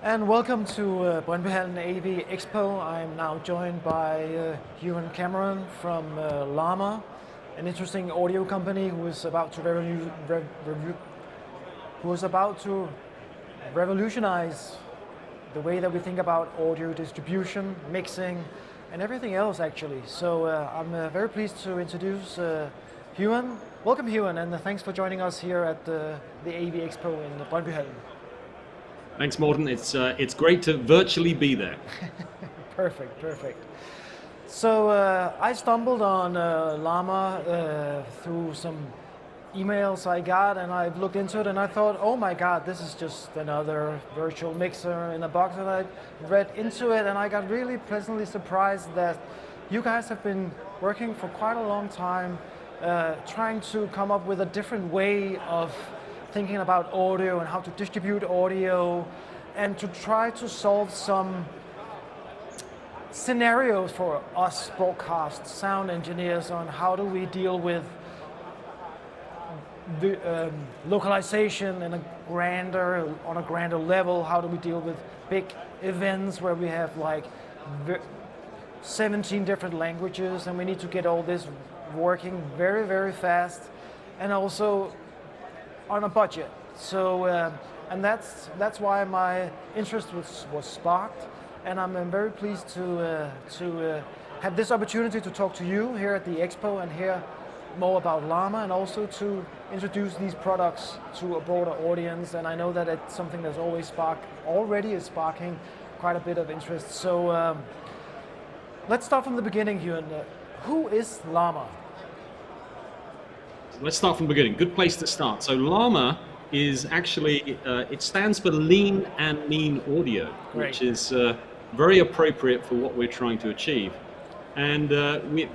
And welcome to Brøndbyhallen AV Expo. I'm now joined by Ewan Cameron from LAMA, an interesting audio company who is about to revolutionize the way that we think about audio distribution, mixing, and everything else actually. So I'm very pleased to introduce Ewan. Welcome Ewan, and thanks for joining us here at the AV Expo in Brøndbyhallen. Thanks, Morten. It's great to virtually be there. Perfect. So I stumbled on LAMA through some emails I got, and I looked into it, and I thought, oh my God, this is just another virtual mixer in a box. And I read into it, and I got really pleasantly surprised that you guys have been working for quite a long time, trying to come up with a different way of thinking about audio and how to distribute audio, and to try to solve some scenarios for us broadcast sound engineers on how do we deal with the localization on a grander level. How do we deal with big events where we have like 17 different languages, and we need to get all this working very fast, and also on a budget. So and that's why my interest was sparked, and I'm very pleased to have this opportunity to talk to you here at the expo and hear more about LAMA, and also to introduce these products to a broader audience. And I know that it's something that's already is sparking quite a bit of interest. So let's start from the beginning, Ewan. Who is LAMA? Let's start from the beginning. Good place to start. So LAMA is actually, it stands for Lean and Mean Audio, which is very appropriate for what we're trying to achieve. And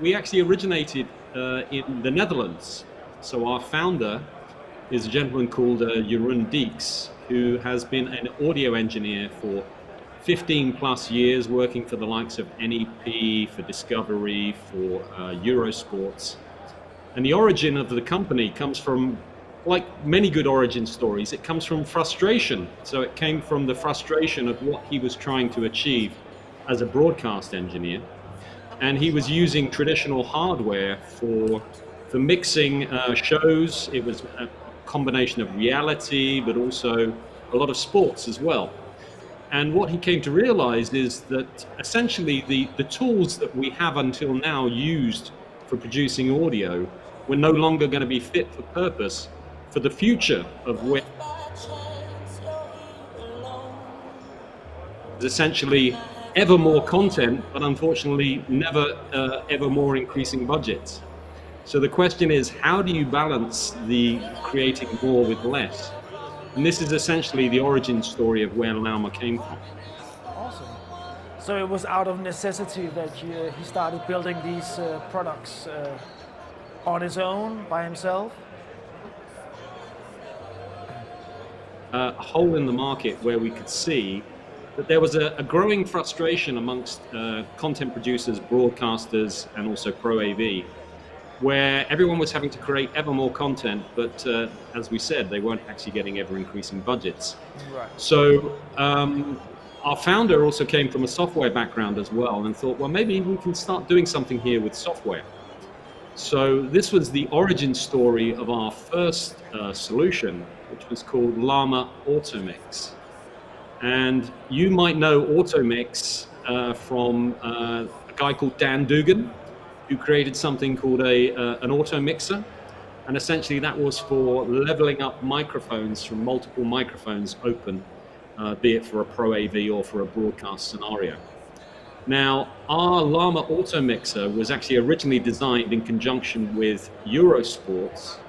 we actually originated in the Netherlands. So our founder is a gentleman called Jeroen Deeks, who has been an audio engineer for 15 plus years, working for the likes of NEP, for Discovery, for Eurosports. And the origin of the company comes from, like many good origin stories, it comes from frustration. So it came from the frustration of what he was trying to achieve as a broadcast engineer. And he was using traditional hardware for mixing shows. It was a combination of reality, but also a lot of sports as well. And what he came to realize is that essentially the tools that we have until now used for producing audio were no longer going to be fit for purpose for the future of where essentially ever more content, but unfortunately never ever more increasing budgets. So the question is, how do you balance the creating more with less? And this is essentially the origin story of where LAMA came from. Awesome. So it was out of necessity that he started building these products on his own, by himself? A hole in the market where we could see that there was a growing frustration amongst content producers, broadcasters, and also Pro AV, where everyone was having to create ever more content, but as we said, they weren't actually getting ever increasing budgets. Right. So our founder also came from a software background as well, and thought, well, maybe we can start doing something here with software. So this was the origin story of our first solution, which was called LAMA Automix. And you might know Automix from a guy called Dan Dugan, who created something called an auto mixer. And essentially that was for leveling up microphones from multiple microphones open, be it for a Pro AV or for a broadcast scenario. Now, our LAMA auto mixer was actually originally designed in conjunction with Eurosports.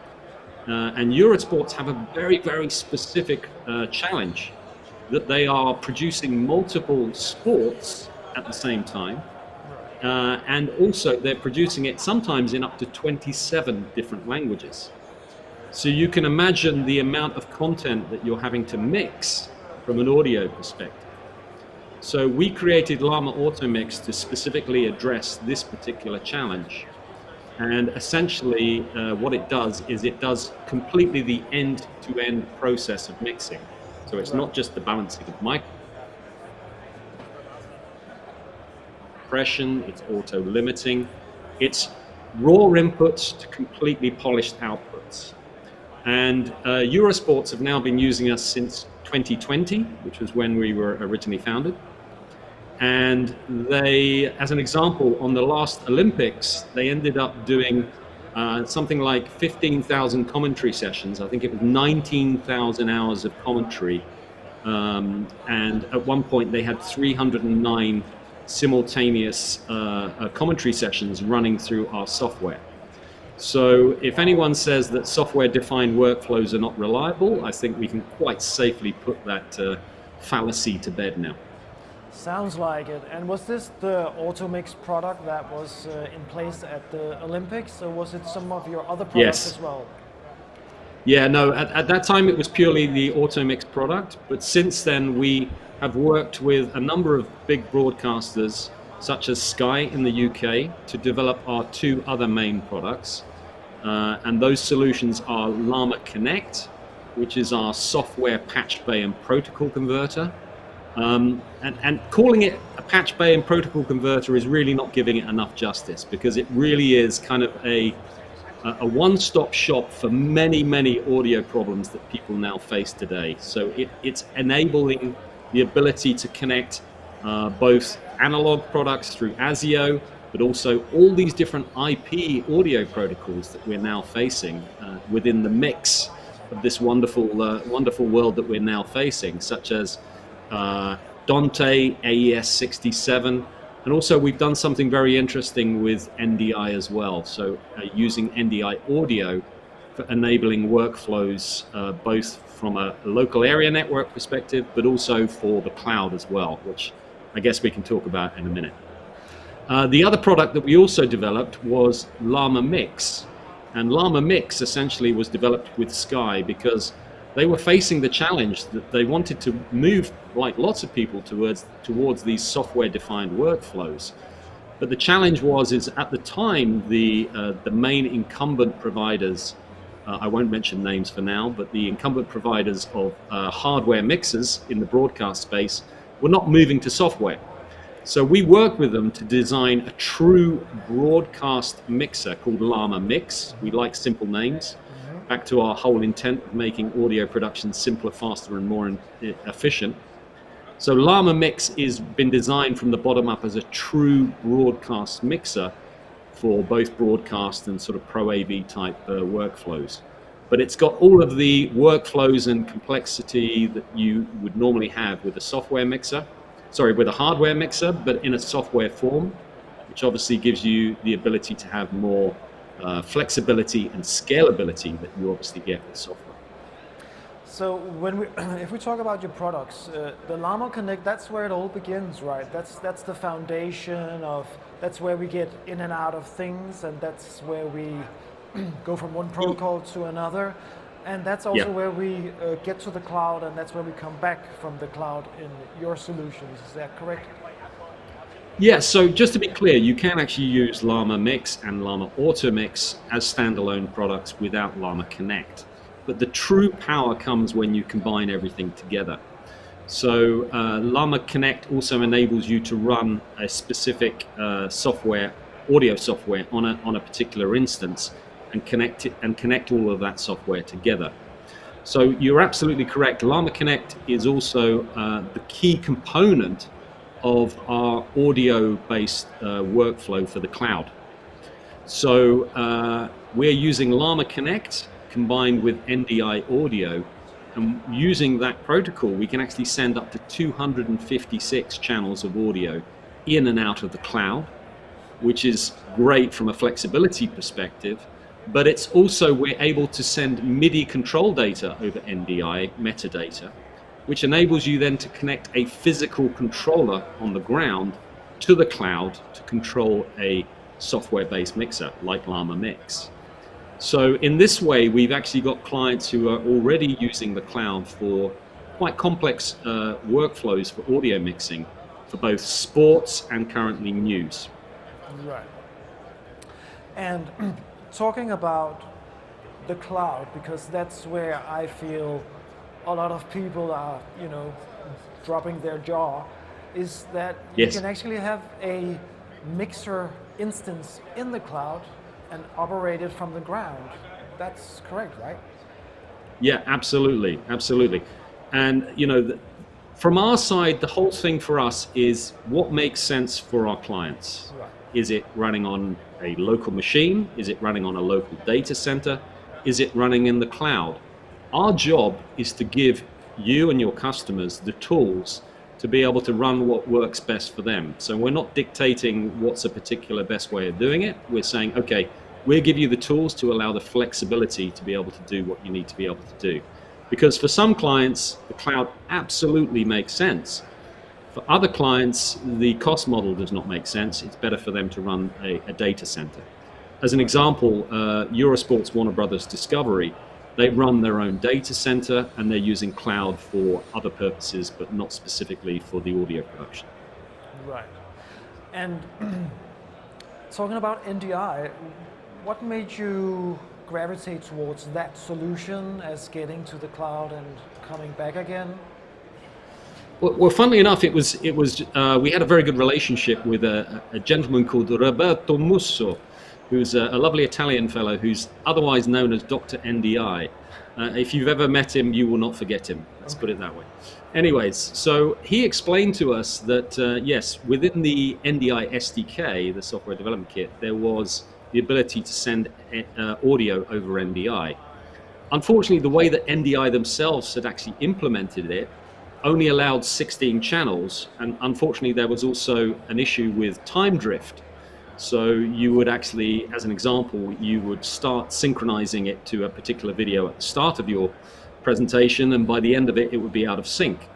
And Eurosports have a very specific challenge, that they are producing multiple sports at the same time. And also they're producing it sometimes in up to 27 different languages. So you can imagine the amount of content that you're having to mix from an audio perspective. So we created LAMA Automix to specifically address this particular challenge. And essentially what it does is it does completely the end-to-end process of mixing. So it's not just the balancing of microphones, compression, it's auto-limiting, it's raw inputs to completely polished outputs. And Eurosports have now been using us since 2020, which was when we were originally founded. And they, as an example, on the last Olympics, they ended up doing something like 15,000 commentary sessions. I think it was 19,000 hours of commentary. And at one point they had 309 simultaneous commentary sessions running through our software. So if anyone says that software-defined workflows are not reliable, I think we can quite safely put that fallacy to bed now. Sounds like it. And was this the AutoMix product that was in place at the Olympics, or was it some of your other products as well? Yeah, no, at that time it was purely the AutoMix product, but since then we have worked with a number of big broadcasters, such as Sky in the UK, to develop our two other main products. And those solutions are LAMA Connect, which is our software patch bay and protocol converter. And calling it a patch bay and protocol converter is really not giving it enough justice, because it really is kind of a one-stop shop for many, many audio problems that people now face today. So it's enabling the ability to connect both analog products through ASIO, but also all these different IP audio protocols that we're now facing within the mix of this wonderful, wonderful world that we're now facing, such as Dante, AES-67, and also we've done something very interesting with NDI as well. So using NDI audio for enabling workflows, both from a local area network perspective, but also for the cloud as well, which I guess we can talk about in a minute. The other product that we also developed was LAMA Mix. And LAMA Mix essentially was developed with Sky because they were facing the challenge that they wanted to move, like lots of people, towards these software-defined workflows. But the challenge is at the time, the main incumbent providers, I won't mention names for now, but the incumbent providers of hardware mixers in the broadcast space were not moving to software. So we worked with them to design a true broadcast mixer called LAMA Mix. We like simple names, back to our whole intent of making audio production simpler, faster, and more efficient. So LAMA Mix has been designed from the bottom up as a true broadcast mixer for both broadcast and sort of Pro AV type workflows. But it's got all of the workflows and complexity that you would normally have with a software mixer, with a hardware mixer, but in a software form, which obviously gives you the ability to have more flexibility and scalability that you obviously get with software. So if we talk about your products, the LAMA Connect, that's where it all begins, right? That's the foundation that's where we get in and out of things, and that's where we go from one protocol to another. And that's also where we get to the cloud, and that's where we come back from the cloud in your solutions. Is that correct? Yeah, so just to be clear, you can actually use LAMA Mix and LAMA AutoMix as standalone products without LAMA Connect. But the true power comes when you combine everything together. So LAMA Connect also enables you to run a specific audio software on a particular instance, and connect all of that software together. So you're absolutely correct. LAMA Connect is also the key component of our audio-based workflow for the cloud. So we're using LAMA Connect combined with NDI audio, and using that protocol, we can actually send up to 256 channels of audio in and out of the cloud, which is great from a flexibility perspective. But it's also, we're able to send MIDI control data over NDI metadata, which enables you then to connect a physical controller on the ground to the cloud to control a software-based mixer like LAMA Mix. So in this way, we've actually got clients who are already using the cloud for quite complex workflows for audio mixing for both sports and currently news. Right. And talking about the cloud, because that's where I feel a lot of people are, dropping their jaw, is that you can actually have a mixer instance in the cloud and operate it from the ground. That's correct, right? Yeah, absolutely, absolutely. And from our side, the whole thing for us is what makes sense for our clients. Right. Is it running on a local machine? Is it running on a local data center? Is it running in the cloud? Our job is to give you and your customers the tools to be able to run what works best for them. So we're not dictating what's a particular best way of doing it. We're saying, okay, we'll give you the tools to allow the flexibility to be able to do what you need to be able to do. Because for some clients, the cloud absolutely makes sense. For other clients, the cost model does not make sense. It's better for them to run a data center. As an example, Eurosport's Warner Brothers Discovery, they run their own data center and they're using cloud for other purposes, but not specifically for the audio production. Right. And talking about NDI, what made you gravitate towards that solution as getting to the cloud and coming back again? Well, funnily enough, it was we had a very good relationship with a gentleman called Roberto Musso, who's a lovely Italian fellow who's otherwise known as Dr. NDI. If you've ever met him, you will not forget him. Let's put it that way. Anyways, so he explained to us that, yes, within the NDI SDK, the software development kit, there was the ability to send audio over NDI. Unfortunately, the way that NDI themselves had actually implemented it only allowed 16 channels, and unfortunately there was also an issue with time drift. So you would actually, as an example, you would start synchronizing it to a particular video at the start of your presentation, and by the end of it, it would be out of sync.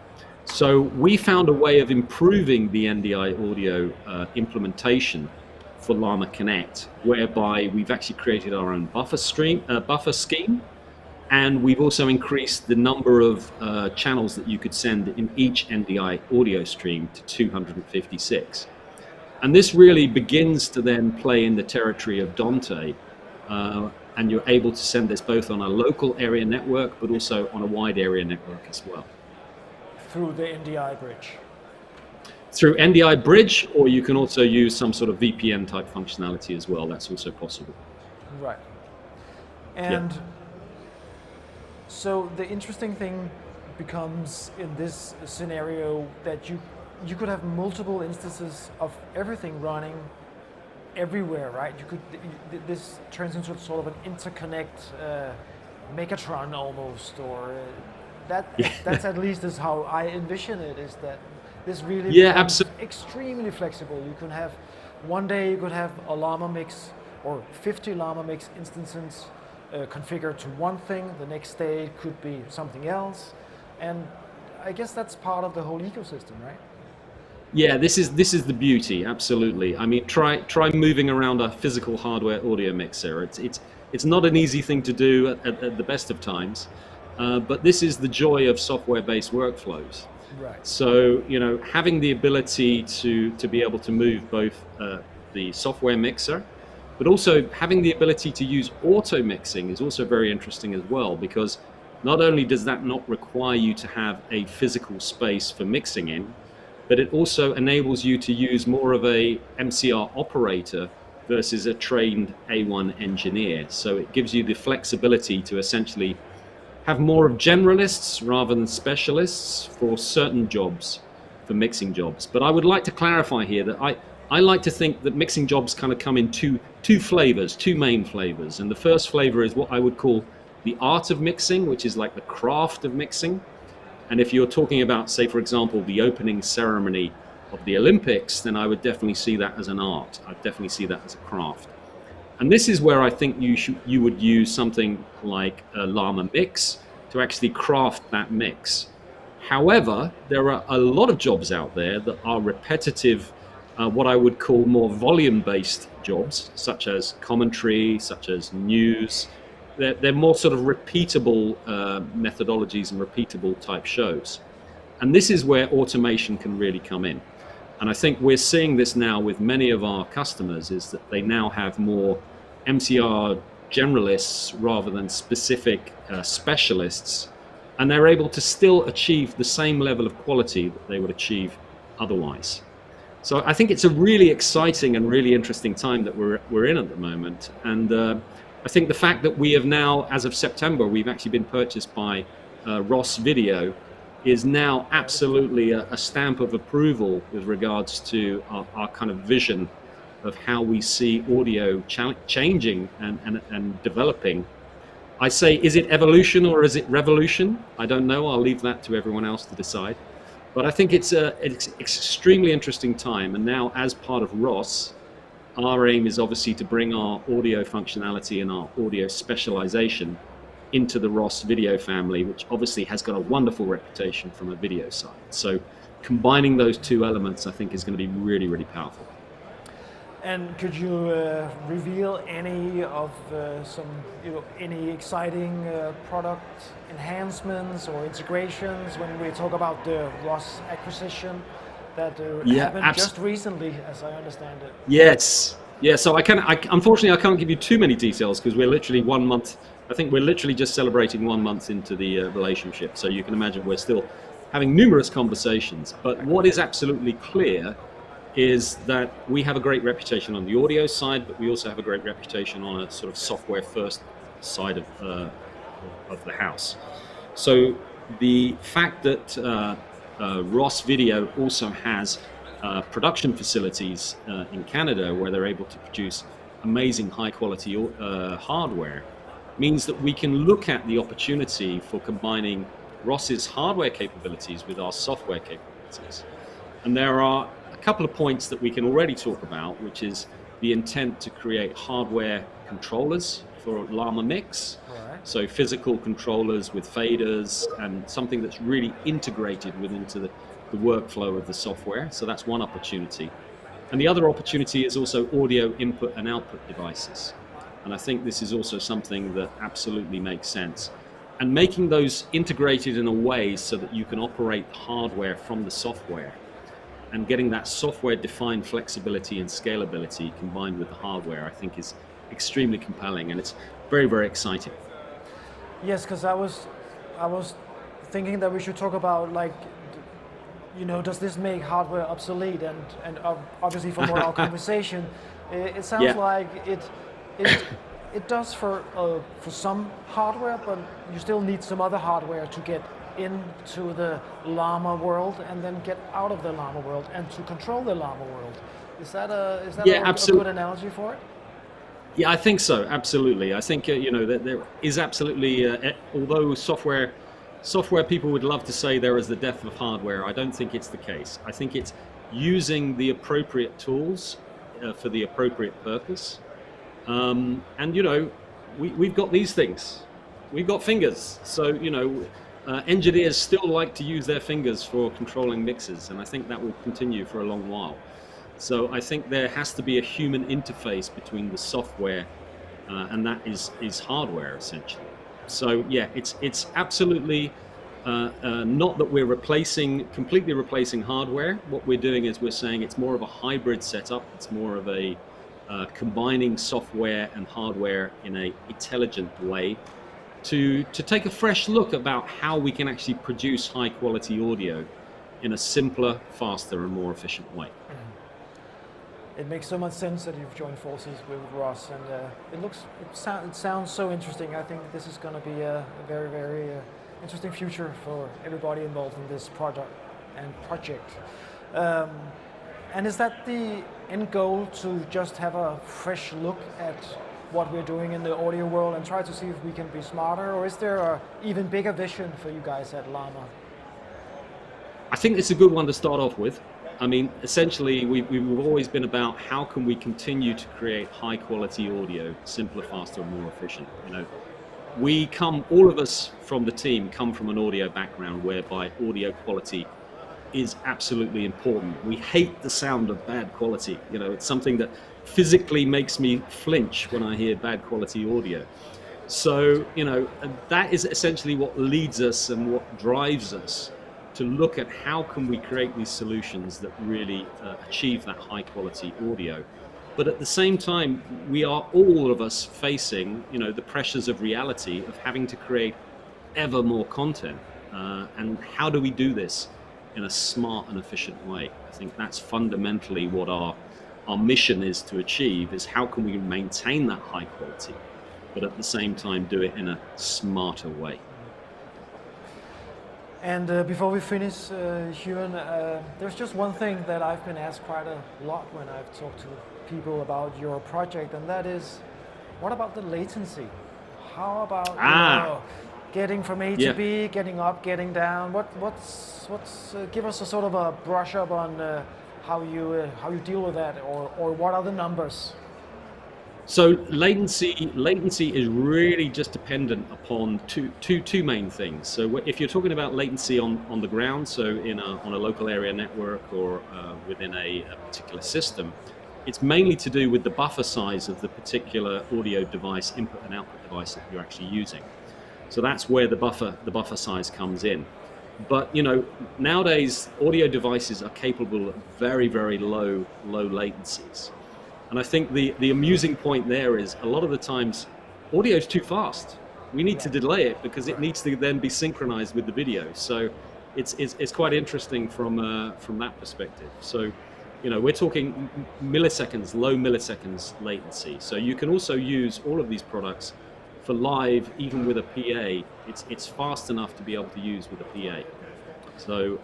So we found a way of improving the NDI audio implementation for LAMA Connect, whereby we've actually created our own buffer scheme, and we've also increased the number of channels that you could send in each NDI audio stream to 256. And this really begins to then play in the territory of Dante, and you're able to send this both on a local area network, but also on a wide area network as well. Through the NDI bridge. Through NDI bridge, or you can also use some sort of VPN type functionality as well. That's also possible. Right. And so the interesting thing becomes in this scenario that you could have multiple instances of everything running everywhere, right? This turns into sort of an interconnect Megatron almost, or that's at least is how I envision it. Is that this really becomes extremely flexible? You can have one day you could have a LAMA mix or 50 LAMA mix instances configured to one thing. The next day it could be something else, and I guess that's part of the whole ecosystem, right? Yeah, this is the beauty. Absolutely. I mean, try moving around a physical hardware audio mixer. It's not an easy thing to do at the best of times, but this is the joy of software-based workflows. Right. So having the ability to be able to move both the software mixer, but also having the ability to use auto mixing is also very interesting as well, because not only does that not require you to have a physical space for mixing in, but it also enables you to use more of a MCR operator versus a trained A1 engineer. So it gives you the flexibility to essentially have more of generalists rather than specialists for certain jobs, for mixing jobs. But I would like to clarify here that I like to think that mixing jobs kind of come in two flavors, two main flavors. And the first flavor is what I would call the art of mixing, which is like the craft of mixing. And if you're talking about, say, for example, the opening ceremony of the Olympics, then I would definitely see that as an art. I'd definitely see that as a craft. And this is where I think you would use something like a LAMA mix to actually craft that mix. However, there are a lot of jobs out there that are repetitive, what I would call more volume-based jobs, such as commentary, such as news. They're more sort of repeatable methodologies and repeatable type shows. And this is where automation can really come in. And I think we're seeing this now with many of our customers, is that they now have more MCR generalists rather than specific specialists, and they're able to still achieve the same level of quality that they would achieve otherwise. So I think it's a really exciting and really interesting time that we're in at the moment. And I think the fact that we have now, as of September, we've actually been purchased by Ross Video, is now absolutely a stamp of approval with regards to our kind of vision of how we see audio changing and developing. I say, is it evolution or is it revolution? I don't know. I'll leave that to everyone else to decide. But I think it's an extremely interesting time. And now, as part of Ross, our aim is obviously to bring our audio functionality and our audio specialization into the Ross Video family, which obviously has got a wonderful reputation from a video side. So combining those two elements, I think, is going to be really, really powerful. And could you reveal any of any exciting product enhancements or integrations when we talk about the Ross acquisition that happened just recently, as I understand it? Yes. Yeah. So unfortunately, I can't give you too many details because we're literally 1 month. I think we're literally just celebrating 1 month into the relationship. So you can imagine we're still having numerous conversations. But what is absolutely clear is that we have a great reputation on the audio side, but we also have a great reputation on a sort of software first side of the house. So the fact that Ross Video also has production facilities in Canada where they're able to produce amazing high quality hardware means that we can look at the opportunity for combining Ross's hardware capabilities with our software capabilities. And there are a couple of points that we can already talk about, which is the intent to create hardware controllers for LAMA mix. Right. So physical controllers with faders and something that's really integrated into the workflow of the software. So that's one opportunity. And the other opportunity is also audio input and output devices. And I think this is also something that absolutely makes sense. And making those integrated in a way so that you can operate hardware from the software, and getting that software-defined flexibility and scalability combined with the hardware, I think is extremely compelling, and it's very, very exciting. Yes, because I was thinking that we should talk about, like, does this make hardware obsolete? And obviously from our conversation, it sounds like it does for some hardware, but you still need some other hardware to get into the LAMA world and then get out of the LAMA world and to control the LAMA world. Is that a good analogy for it? Yeah, I think so. Absolutely. I think that there is absolutely. Although software people would love to say there is the death of hardware, I don't think it's the case. I think it's using the appropriate tools for the appropriate purpose. And we've got these things. We've got fingers. So engineers still like to use their fingers for controlling mixes, and I think that will continue for a long while. So I think there has to be a human interface between the software and that is hardware essentially. So yeah, it's absolutely not that we're completely replacing hardware. What we're doing is we're saying it's more of a hybrid setup. It's more of a combining software and hardware in an intelligent way to take a fresh look about how we can actually produce high quality audio in a simpler, faster and more efficient way. It makes so much sense that you've joined forces with Ross, and it sounds so interesting. I think this is going to be a very, very interesting future for everybody involved in this project. And is that the end goal, to just have a fresh look at what we're doing in the audio world and try to see if we can be smarter, or is there an even bigger vision for you guys at LAMA? I think it's a good one to start off with. I mean, essentially, we've always been about how can we continue to create high quality audio, simpler, faster, and more efficient. All of us from the team come from an audio background whereby audio quality is absolutely important. We hate the sound of bad quality. It's something that physically makes me flinch when I hear bad quality audio. So, that is essentially what leads us and what drives us to look at how can we create these solutions that really achieve that high quality audio. But at the same time, we are all of us facing, the pressures of reality of having to create ever more content. And how do we do this in a smart and efficient way. I think that's fundamentally what our mission is to achieve, is how can we maintain that high quality, but at the same time do it in a smarter way. And before we finish, Ewan, there's just one thing that I've been asked quite a lot when I've talked to people about your project, and that is, what about the latency? How about you know, getting from A to B, getting up, getting down? What's give us a sort of a brush up on how you deal with that, or what are the numbers? So latency is really just dependent upon two main things. So if you're talking about latency on the ground, so on a local area network or within a particular system, it's mainly to do with the buffer size of the particular audio device, input and output device that you're actually using. So that's where the buffer size comes in. But you know, nowadays audio devices are capable of very, very low latencies. And I think the amusing point there is, a lot of the times audio is too fast. We need to delay it because it needs to then be synchronized with the video. So it's quite interesting from that perspective. So, you know, we're talking milliseconds, low milliseconds latency. So you can also use all of these products for live, even with a PA. It's fast enough to be able to use with a PA. So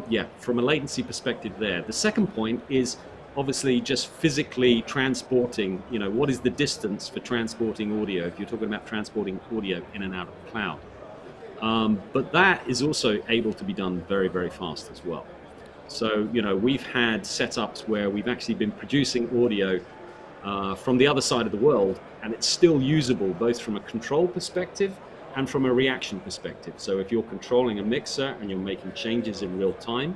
yeah, from a latency perspective there. The second point is obviously just physically transporting, you know, what is the distance for transporting audio, if you're talking about transporting audio in and out of the cloud. But that is also able to be done very, very fast as well. So, you know, we've had setups where we've actually been producing audio from the other side of the world, and it's still usable both from a control perspective and from a reaction perspective. So if you're controlling a mixer and you're making changes in real time,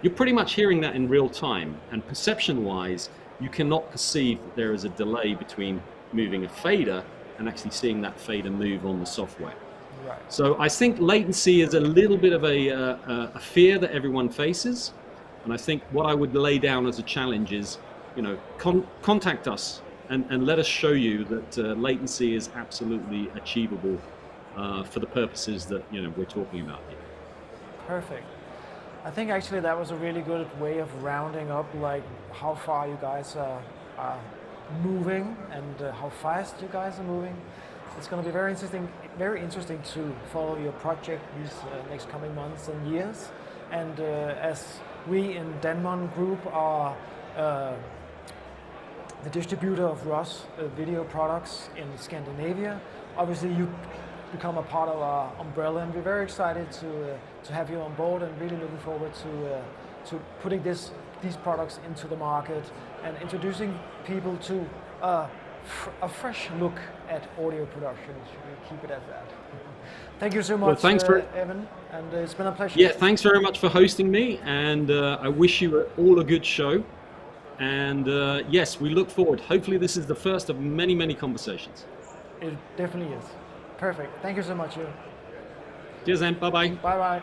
you're pretty much hearing that in real time, and perception-wise, you cannot perceive that there is a delay between moving a fader and actually seeing that fader move on the software. Right. So I think latency is a little bit of a fear that everyone faces, and I think what I would lay down as a challenge is, you know, contact us and let us show you that latency is absolutely achievable for the purposes that, you know, we're talking about here. Perfect. I think actually that was a really good way of rounding up, like how far you guys are moving and how fast you guys are moving. It's going to be very interesting to follow your project these next coming months and years. And as we in Danmon Group are the distributor of ROS video products in Scandinavia, obviously you become a part of our umbrella, and we're very excited to have you on board, and really looking forward to putting these products into the market and introducing people to a fresh look at audio production. We keep it at that. Thank you so much, well, thanks Ewan, and it's been a pleasure. Yeah, thanks very much for hosting me, and I wish you all a good show. And yes, we look forward. Hopefully this is the first of many, many conversations. It definitely is. Perfect. Thank you so much, Ewan. Cheers then. Bye-bye. Bye-bye.